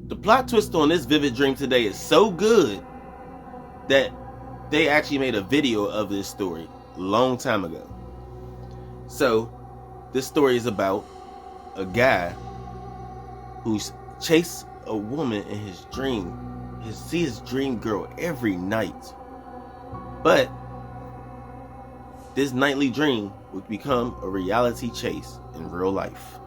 The plot twist on this vivid dream today is so good that they actually made a video of this story a long time ago. So this story is about a guy who's chased a woman in his dream. He sees his dream girl every night. But this nightly dream would become a reality chase in real life.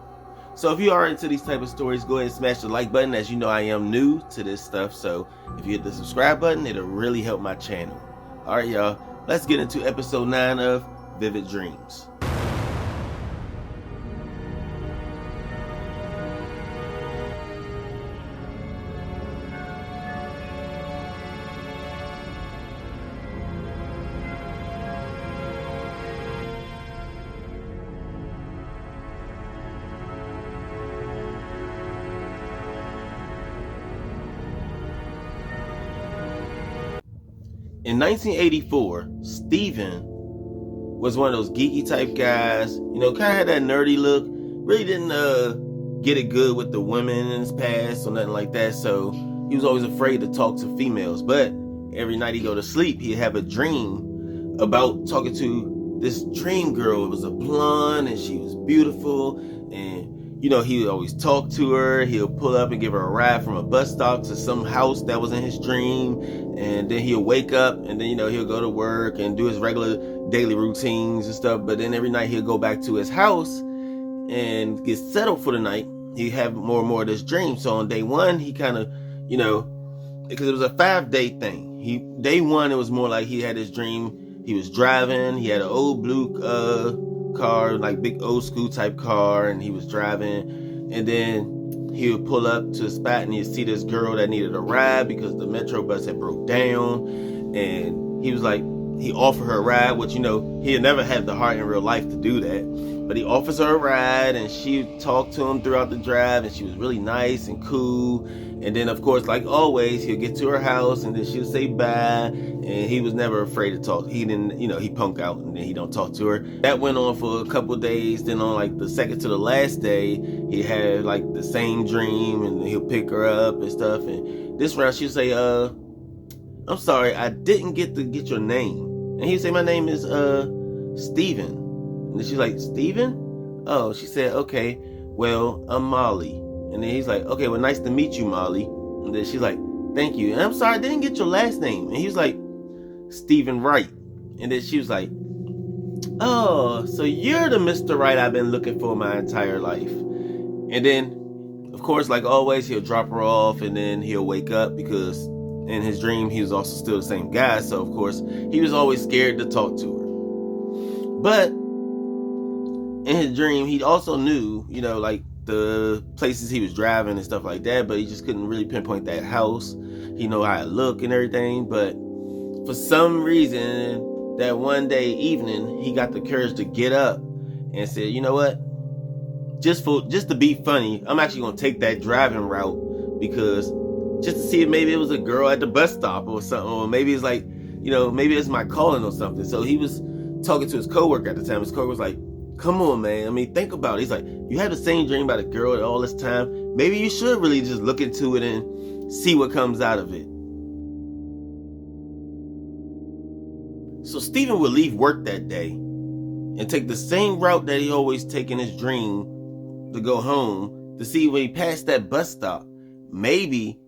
So if you are into these type of stories, go ahead and smash the like button. As you know, I am new to this stuff, so if you hit the subscribe button, it'll really help my channel. Alright y'all, let's get into episode 9 of Vivid Dreams. In 1984, Steven was one of those geeky type guys, kind of had that nerdy look, really didn't get it good with the women in his past or nothing like that, so he was always afraid to talk to females. But every night he'd go to sleep, he'd have a dream about talking to this dream girl. It was a blonde and she was beautiful, and he would always talk to her. He'll pull up and give her a ride from a bus stop to some house that was in his dream. And then he'll wake up and then, he'll go to work and do his regular daily routines and stuff. But then every night he'll go back to his house and get settled for the night. He'd have more and more of this dream. So on day one, he kind of, because it was a 5-day thing. Day one, it was more like he had his dream. He was driving. He had an old blue car, like big old school type car, and he was driving, and then he would pull up to a spot and he'd see this girl that needed a ride because the metro bus had broke down, and he was like, he offered her a ride, which he had never had the heart in real life to do that, but he offers her a ride, and she talked to him throughout the drive, and she was really nice and cool. And then of course, like always, he'll get to her house and then she'll say bye, and he was never afraid to talk. He didn't, he punk out and then he don't talk to her. That went on for a couple of days. Then on like the second to the last day, he had like the same dream, and he'll pick her up and stuff. And this round she'll say, I'm sorry, I didn't get to get your name. And he'd say, my name is Steven. And then she's like, Steven? Oh, she said, okay, well, I'm Molly. And then he's like, okay, well, nice to meet you, Molly. And then she's like, thank you. And I'm sorry, I didn't get your last name. And he was like, Steven Wright. And then she was like, oh, so you're the Mr. Wright I've been looking for my entire life. And then, of course, like always, he'll drop her off, and then he'll wake up because in his dream, he was also still the same guy. So, of course, he was always scared to talk to her. But in his dream, he also knew, like, the places he was driving and stuff like that, but he just couldn't really pinpoint that house. He know how it looked and everything, but for some reason, that one day evening, he got the courage to get up and said, you know what? Just to be funny, I'm actually gonna take that driving route, because just to see if maybe it was a girl at the bus stop or something, or maybe it's like, maybe it's my calling or something. So he was talking to his coworker at the time. His coworker was like, come on, man. I mean, think about it. He's like, you had the same dream about a girl all this time. Maybe you should really just look into it and see what comes out of it. So Steven would leave work that day and take the same route that he always take in his dream to go home, to see when he passed that bus stop, maybe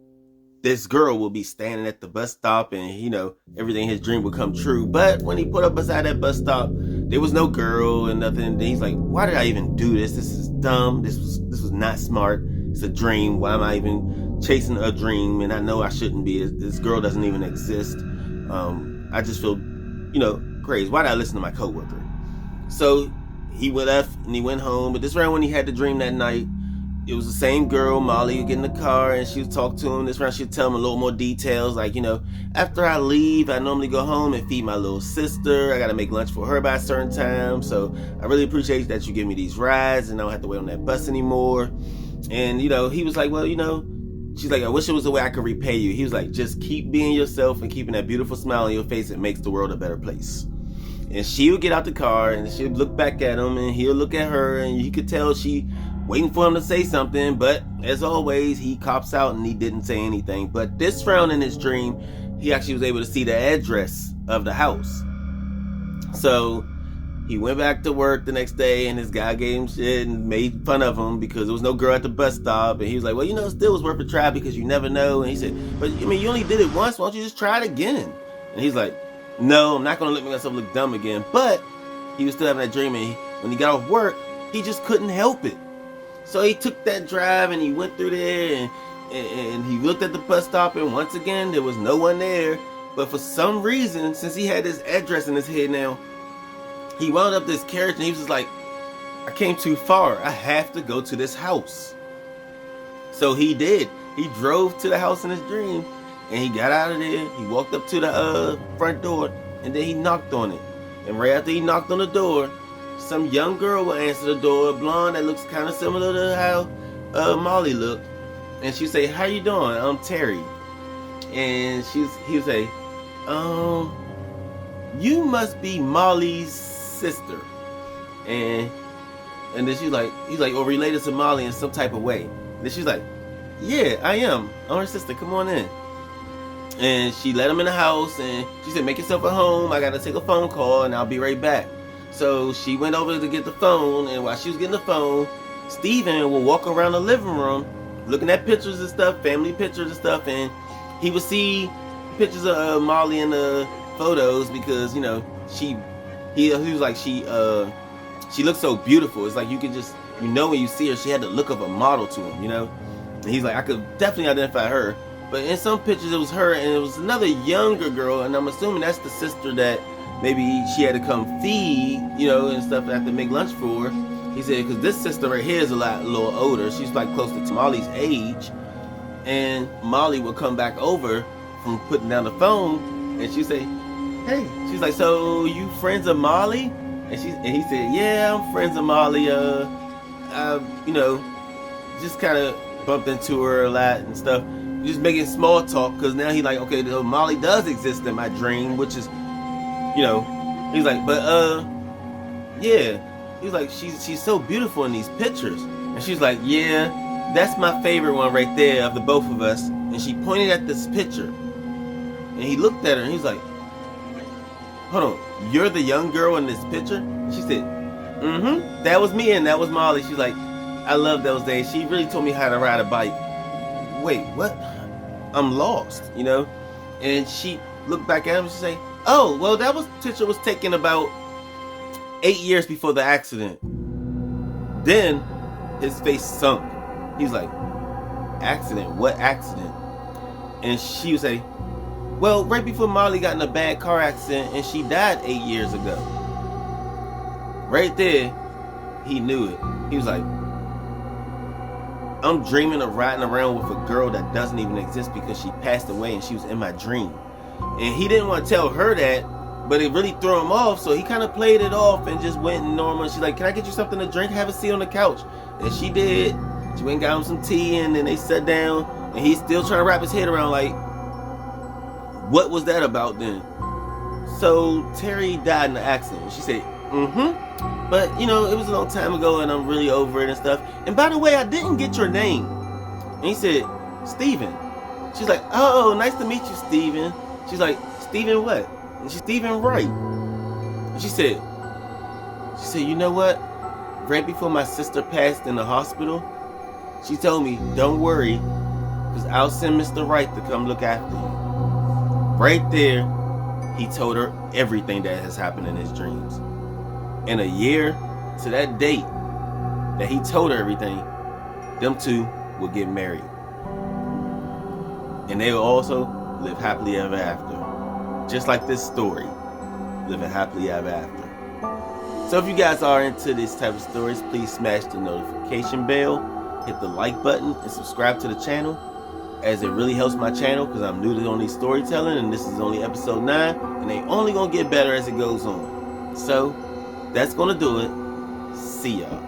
this girl will be standing at the bus stop and, everything in his dream would come true. But when he put up beside that bus stop, there was no girl and nothing. And he's like, why did I even do this? This is dumb. This was not smart. It's a dream. Why am I even chasing a dream? And I know I shouldn't be. This girl doesn't even exist. I just feel, crazy. Why did I listen to my coworker? So he left and he went home. But this round when he had the dream that night, it was the same girl, Molly, would get in the car and she would talk to him. This round she'd tell him a little more details, like, after I leave, I normally go home and feed my little sister. I got to make lunch for her by a certain time. So I really appreciate that you give me these rides and I don't have to wait on that bus anymore. And, he was like, well, she's like, I wish it was a way I could repay you. He was like, just keep being yourself and keeping that beautiful smile on your face. It makes the world a better place. And she would get out the car and she would look back at him and he'll look at her, and you could tell she waiting for him to say something, but as always, he cops out and he didn't say anything. But this round in his dream, he actually was able to see the address of the house. So he went back to work the next day, and this guy gave him shit and made fun of him because there was no girl at the bus stop. And he was like, well, you know, it still was worth a try because you never know. And he said, but I mean, you only did it once. Why don't you just try it again? And he's like, no, I'm not going to let myself look dumb again. But he was still having that dream, and when he got off work, he just couldn't help it. So he took that drive and he went through there, and he looked at the bus stop, and once again, there was no one there. But for some reason, since he had this address in his head now, he wound up this carriage, and he was just like, I came too far. I have to go to this house. So he did. He drove to the house in his dream, and he got out of there. He walked up to the front door, and then he knocked on it. And right after he knocked on the door, some young girl will answer the door, a blonde that looks kind of similar to how Molly looked. And she'd say, how you doing? I'm Terry. And he would say, you must be Molly's sister. And then he's like, or related to Molly in some type of way. And then she's like, yeah, I am. I'm her sister. Come on in. And she let him in the house, and she said, make yourself at home. I got to take a phone call, and I'll be right back. So she went over to get the phone, and while she was getting the phone, Steven would walk around the living room looking at pictures and stuff, family pictures and stuff, and he would see pictures of Molly in the photos because, you know, he was like, she looked so beautiful. It's like you could just, you know, when you see her, she had the look of a model to him, you know? And he's like, I could definitely identify her. But in some pictures, it was her, and it was another younger girl, and I'm assuming that's the sister that maybe she had to come feed, you know, and stuff, have to make lunch for her. He said, because this sister right here is a little older. She's like close to Molly's age. And Molly would come back over from putting down the phone, and she'd say, hey, she's like, so you friends of Molly? And he said, yeah, I'm friends of Molly. You know, just kind of bumped into her a lot and stuff. Just making small talk, because now he like, okay, Molly does exist in my dream, which is, you know, he's like, but yeah. He's like, she's so beautiful in these pictures. And she's like, yeah, that's my favorite one right there of the both of us. And she pointed at this picture. And he looked at her and he's like, hold on, you're the young girl in this picture? And she said, mm-hmm, that was me and that was Molly. She's like, I love those days. She really taught me how to ride a bike. Wait, what? I'm lost, you know? And she looked back at him and she said, oh, well, that picture was taken about 8 years before the accident. Then his face sunk. He's like, accident? What accident? And she would say, well, right before Molly got in a bad car accident and she died 8 years ago. Right there, he knew it. He was like, I'm dreaming of riding around with a girl that doesn't even exist because she passed away and she was in my dream. And he didn't want to tell her that, but it really threw him off, so he kind of played it off and just went normal. She's like, can I get you something to drink? Have a seat on the couch. And she did. She went and got him some tea, and then they sat down, and he's still trying to wrap his head around, like, what was that about then? So Terry died in the accident. And she said, mm-hmm. But, you know, it was a long time ago, and I'm really over it and stuff. And by the way, I didn't get your name. And he said, Steven. She's like, oh, nice to meet you, Steven. She's like, Steven what? And she's Steven Wright. And she said, you know what? Right before my sister passed in the hospital, she told me, don't worry, because I'll send Mr. Wright to come look after you. Right there, he told her everything that has happened in his dreams. And a year to that date that he told her everything, them two would get married. And they will also live happily ever after. Just like this story, living happily ever after. So if you guys are into this type of stories, please smash the notification bell, hit the like button, and subscribe to the channel, as it really helps my channel because I'm new to only storytelling, and this is only episode 9, and they only gonna get better as it goes on. So that's gonna do it. See y'all.